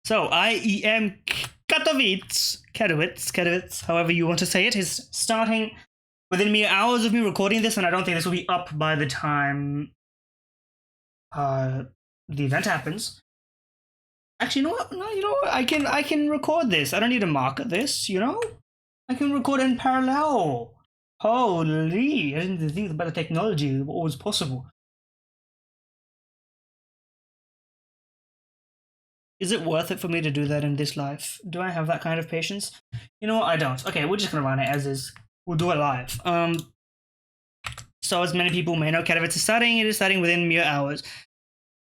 So IEM Katowice, however you want to say it, is starting within mere hours of me recording this, and I don't think this will be up by the time the event happens. Actually, you know what? No, you know what? I can record this. I don't need to market this. You know, I can record in parallel. Holy! I didn't think about the technology. What was possible? Is it worth it for me to do that in this life? Do I have that kind of patience? You know what? I don't. Okay, we're just gonna run it as is. We'll do it live. So as many people may know, Katowice is starting. It is starting within mere hours.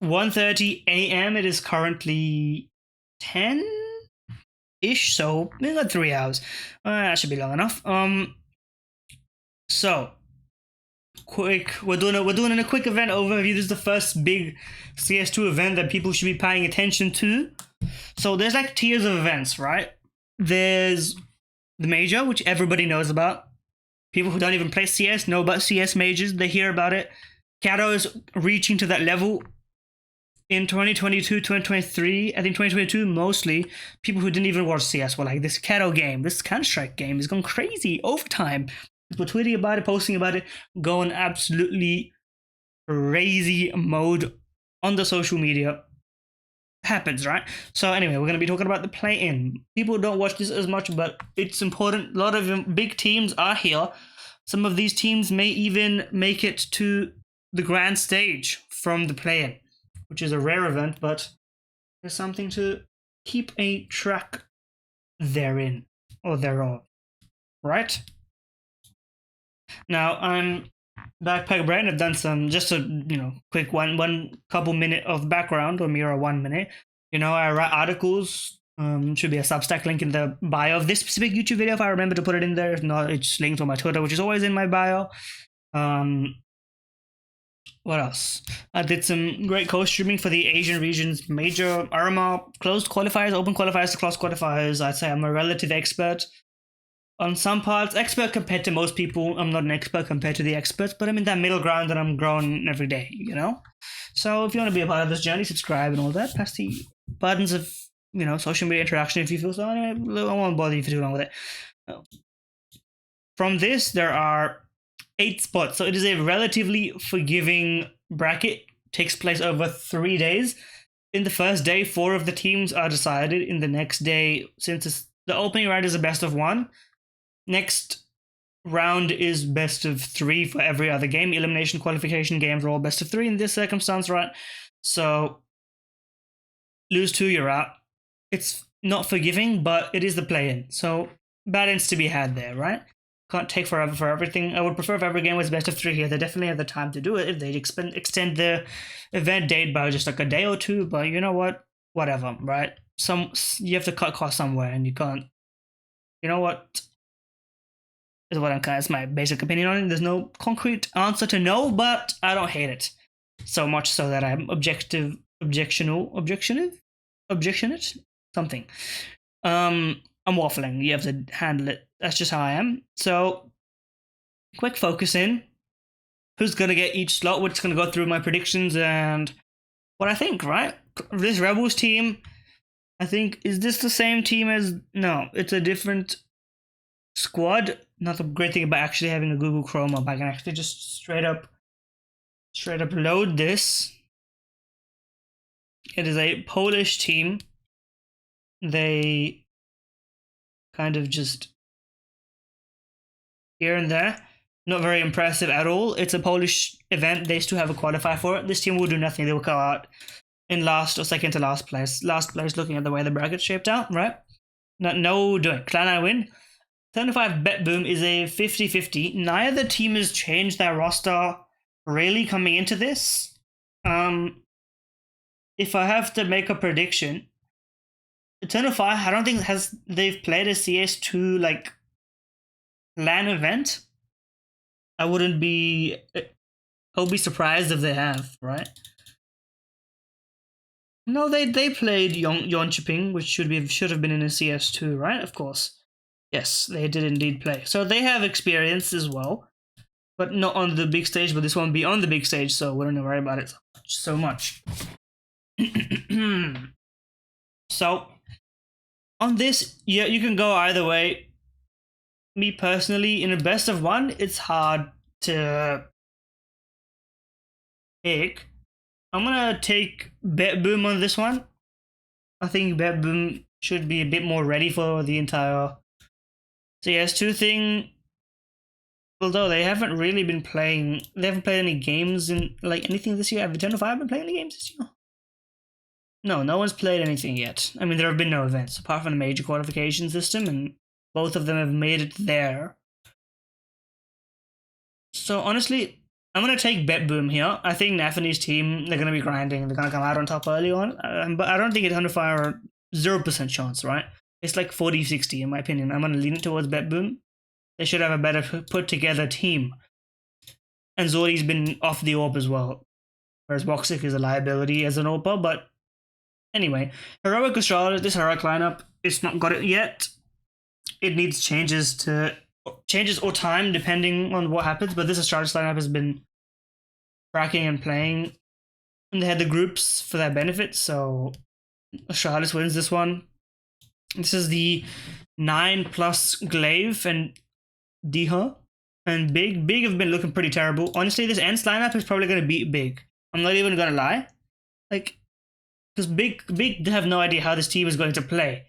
1:30 a.m. It is currently 10-ish, so we got 3 hours. That should be long enough. So quick, we're doing a quick event overview. This is the first big CS2 event that people should be paying attention to. So there's like tiers of events, right? There's the major, which everybody knows about. People who don't even play CS know about CS majors. They hear about it. Kato is reaching to that level in 2022, 2023. I think 2022 mostly. People who didn't even watch CS were like, this Kato game, this Counter-Strike game is going crazy. Overtime. People tweeting about it, posting about it, going absolutely crazy mode on the social media. Happens, right? So anyway, we're going to be talking about the play-in. People don't watch this as much, but it's important. A lot of big teams are here. Some of these teams may even make it to the grand stage from the play-in, which is a rare event, but there's something to keep a track therein or thereof, right? Now I'm Backpack Brand. I've done some just a quick one couple minute of background, or mere 1 minute. I write articles. Should be a Substack link in the bio of this specific YouTube video if I remember to put it in there. If not, it's linked on my Twitter, which is always in my bio. What else? I did some great co-streaming for the Asian region's major RMR closed qualifiers, open qualifiers to closed qualifiers. I'd say I'm a relative expert on some parts. Expert compared to most people. I'm not an expert compared to the experts, but I'm in that middle ground and I'm growing every day, So if you want to be a part of this journey, subscribe and all that. Press the buttons of, social media interaction if you feel so. I won't bother you for too long with it. From this, there are 8 spots. So it is a relatively forgiving bracket. Takes place over 3 days. In the first day, 4 of the teams are decided. In the next day, since the opening round is a best of 1, next round is best of 3 for every other game. Elimination qualification games are all best of 3 in this circumstance, right? So lose 2, you're out. It's not forgiving, but it is the play-in. So balance to be had there, right? Can't take forever for everything. I would prefer if every game was best of 3 here. They definitely have the time to do it if they extend the event date by just like a day or 2. But you know what? Whatever, right? You have to cut costs somewhere, and you can't. You know what? Is what that's my basic opinion on it. There's no concrete answer to no, but I don't hate it so much so that I'm objectionate, something. I'm waffling. You have to handle it. That's just how I am. So, quick focus in. Who's gonna get each slot? We're just gonna go through my predictions and what I think. Right? This Rebels team. I think, is this the same team as? No, it's a different squad. Not the great thing about actually having a Google Chrome up. I can actually just straight up load this. It is a Polish team. They kind of just here and there. Not very impressive at all. It's a Polish event. They still have a qualifier for it. This team will do nothing. They will go out in last or second to last place. Last place looking at the way the bracket's shaped out, right? No doing. Clan win. 75 bet boom is a 50-50. Neither team has changed their roster really coming into this. If I have to make a prediction, 10-5, I don't think they've played a CS2 like LAN event. I'll be surprised if they have, right? No, they played Yonchiping, which should have been in a CS2, right? Of course. Yes, they did indeed play. So they have experience as well, but not on the big stage, but this won't be on the big stage, so we don't worry about it so much. So on this, yeah, you can go either way. Me personally, in a best of one, it's hard to pick. I'm gonna take Bet Boom on this one. I think Bet Boom should be a bit more ready for the entire CS2 thing. Although they haven't really been playing, they haven't played any games in like anything this year. Have Eternal Fire been playing any games this year? No, no one's played anything yet. I mean, there have been no events apart from the major qualification system, and both of them have made it there. So honestly, I'm gonna take Bet Boom here. I think Nathany's team, they're gonna be grinding. They're gonna come out on top early on, but I don't think Eternal Fire are 0% chance, right? It's like 40-60 in my opinion. I'm gonna lean towards Bet Boom. They should have a better put together team. And Zordi's been off the AWP as well, whereas Voxic is a liability as an AWPer. But anyway, Heroic Astrologist, this Heroic lineup, it's not got it yet. It needs changes or time depending on what happens. But this Astrologist lineup has been tracking and playing, and they had the groups for their benefit. So Astrologist wins this one. This is the 9+ Glaive and Diha. And Big have been looking pretty terrible. Honestly, this Ents lineup is probably going to beat Big. I'm not even going to lie. Like, because Big have no idea how this team is going to play.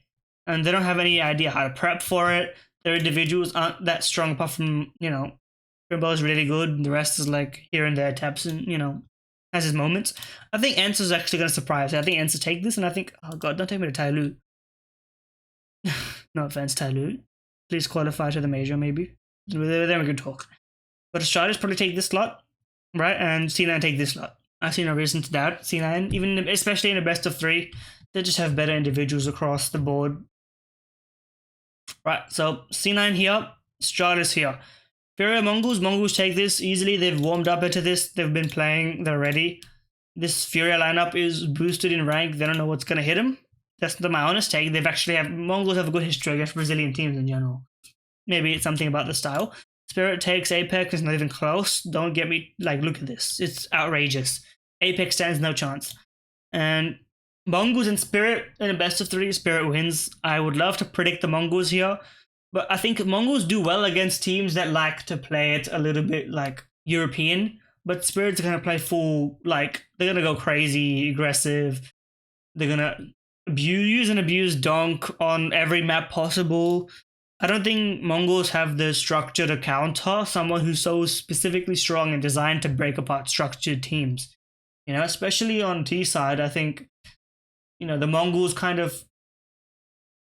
And they don't have any idea how to prep for it. Their individuals aren't that strong apart from, Crimbo is really good. The rest is like here and there taps and, has his moments. I think Ents is actually going to surprise. I think Ents will take this, and I think, oh god, don't take me to Tyloo. No offense, Tyloo. Please qualify to the major, maybe. Then we can talk. But Astralis probably take this slot, right? And C9 take this slot. I see no reason to doubt C9, even especially in a best of 3. They just have better individuals across the board. Right, so C9 here, Astralis here. Mongols take this easily. They've warmed up into this. They've been playing. They're ready. This Furia lineup is boosted in rank. They don't know what's going to hit them. That's my honest take. Mongols have a good history against Brazilian teams in general. Maybe it's something about the style. Spirit takes Apex, it's not even close. Don't get me, look at this. It's outrageous. Apex stands no chance. And Mongols and Spirit in a best of 3, Spirit wins. I would love to predict the Mongols here, but I think Mongols do well against teams that like to play it a little bit European, but Spirit's going to play full, they're going to go crazy, aggressive. They're going to use and abuse Donk on every map possible. I don't think Mongols have the structure to counter someone who's so specifically strong and designed to break apart structured teams. Especially on T side, I think, the Mongols kind of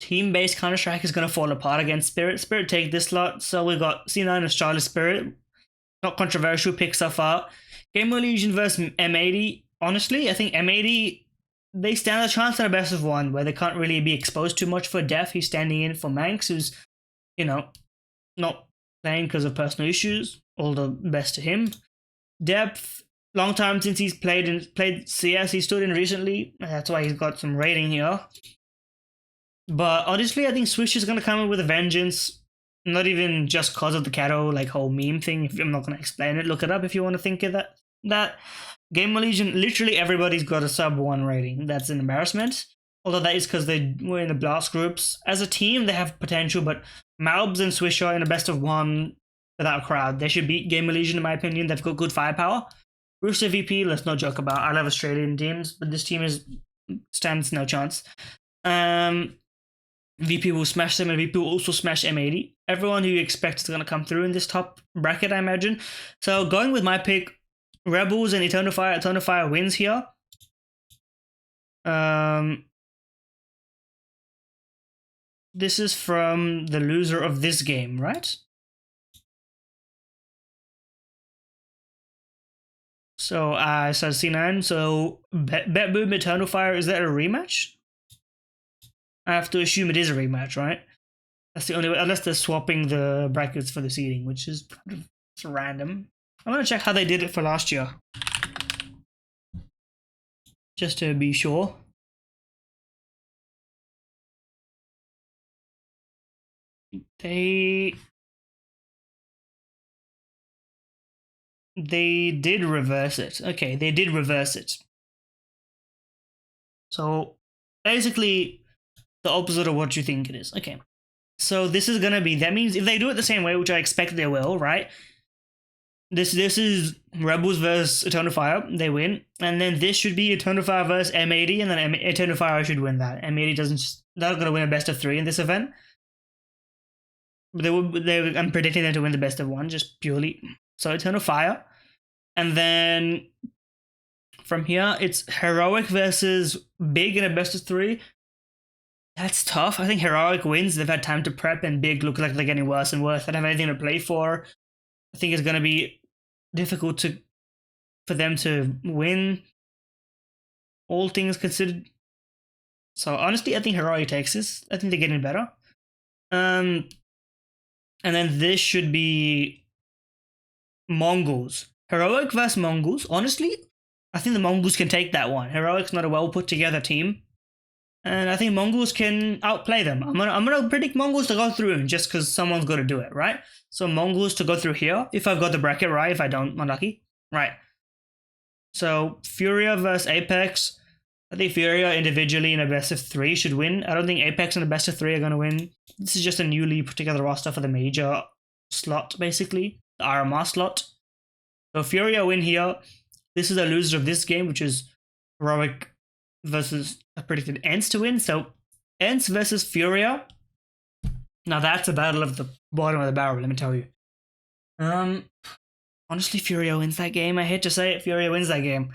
team-based Counter-Strike is going to fall apart against Spirit. Spirit take this lot, so we got C9 Astralis Spirit. Not controversial pick so far. Game Legion versus M80. Honestly, I think M80, they stand a chance at a best of 1 where they can't really be exposed too much for Def. He's standing in for Manx, who's not playing because of personal issues. All the best to him. Depth, long time since he's played CS. He stood in recently. That's why he's got some rating here. But honestly, I think Swish is going to come in with a vengeance. Not even just cause of the Kato whole meme thing. If I'm not going to explain it, look it up if you want to think of that. Game Legion, literally everybody's got a sub 1 rating. That's an embarrassment. Although that is because they were in the blast groups. As a team, they have potential, but Malbs and Swish are in a best of 1 without a crowd. They should beat Game Legion, in my opinion. They've got good firepower. Rooster VP, let's not joke about. I love Australian teams, but this team stands no chance. VP will smash them, and VP will also smash M80. Everyone who you expect is going to come through in this top bracket, I imagine. So going with my pick, Rebels and Eternal Fire. Eternal Fire wins here. This is from the loser of this game, right? So I said C9. So Bet Boom Eternal Fire, is that a rematch? I have to assume it is a rematch, right? That's the only way, unless they're swapping the brackets for the seeding, which is it's random. I'm gonna check how they did it for last year, just to be sure. They did reverse it. Okay, they did reverse it. So basically the opposite of what you think it is. Okay. So this is gonna be, that means if they do it the same way, which I expect they will, right? This is Rebels versus Eternal Fire, they win. And then this should be Eternal Fire versus M80, and then Eternal Fire should win that. M80 they're gonna win a best of 3 in this event. But I'm predicting them to win the best of 1, just purely. So Eternal Fire. And then from here, it's Heroic versus Big in a best of 3. That's tough. I think Heroic wins. They've had time to prep, and Big look like they're getting worse and worse. They don't have anything to play for. I think it's going to be difficult for them to win, all things considered. So honestly, I think Heroic takes this. I think they're getting better. And then this should be Mongols. Heroic versus Mongols. Honestly, I think the Mongols can take that one. Heroic's not a well put together team, and I think Mongols can outplay them. I'm gonna predict Mongols to go through just because someone's got to do it, right? So Mongols to go through here. If I've got the bracket right, if I don't, unlucky, right? So Furia versus Apex. I think Furia individually in a best of 3 should win. I don't think Apex in a best of 3 are gonna win. This is just a newly put together roster for the major slot, basically the RMR slot. So Furia win here. This is a loser of this game, which is Heroic versus I predicted Ents to win. So Ents versus Furia. Now that's a battle of the bottom of the barrel, let me tell you. Honestly, Furia wins that game. I hate to say it, Furia wins that game.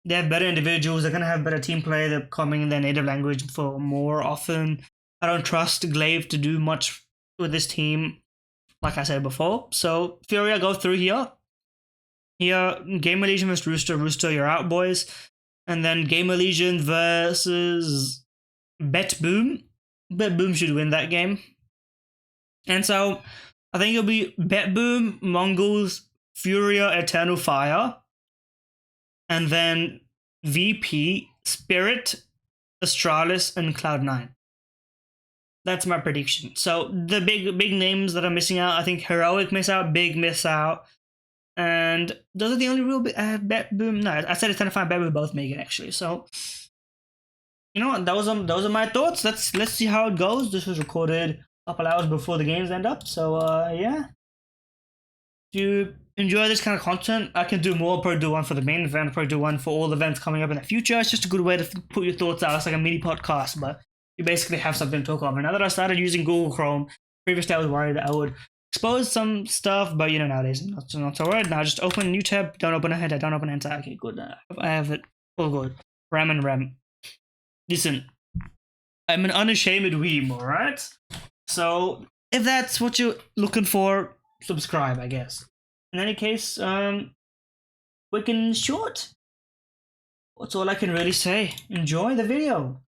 They have better individuals. They're gonna have better team play. They're coming in their native language for more often. I don't trust Glaive to do much with this team, like I said before. So Furia go through here. Here, Gamer Legion versus Rooster. Rooster, you're out, boys. And then Gamer Legion versus Bet Boom. Bet Boom should win that game. And so, I think it'll be Bet Boom, Mongols, Furia, Eternal Fire. And then VP, Spirit, Astralis, and Cloud9. That's my prediction. So, the big names that are missing out, I think Heroic miss out, Big miss out. And those are the only real Bet Boom. No, I said Eternal Fire and Bet Boom both make it actually. So you know what? Those are my thoughts. Let's see how it goes. This was recorded a couple hours before the games end up. So yeah. If you enjoy this kind of content, I can do more. I'll probably do one for the main event. I'll probably do one for all the events coming up in the future. It's just a good way to put your thoughts out. It's like a mini podcast, but you basically have something to talk about. And now that I started using Google Chrome, previously I was worried that I would expose some stuff, but you know, nowadays not so worried. Now just open a new tab, don't open a header, don't open enter. Okay, good. I have it all good. RAM and RAM. Listen, I'm an unashamed weeb, alright? So if that's what you're looking for, subscribe, I guess. In any case, quick and short. That's all I can really say. Enjoy the video.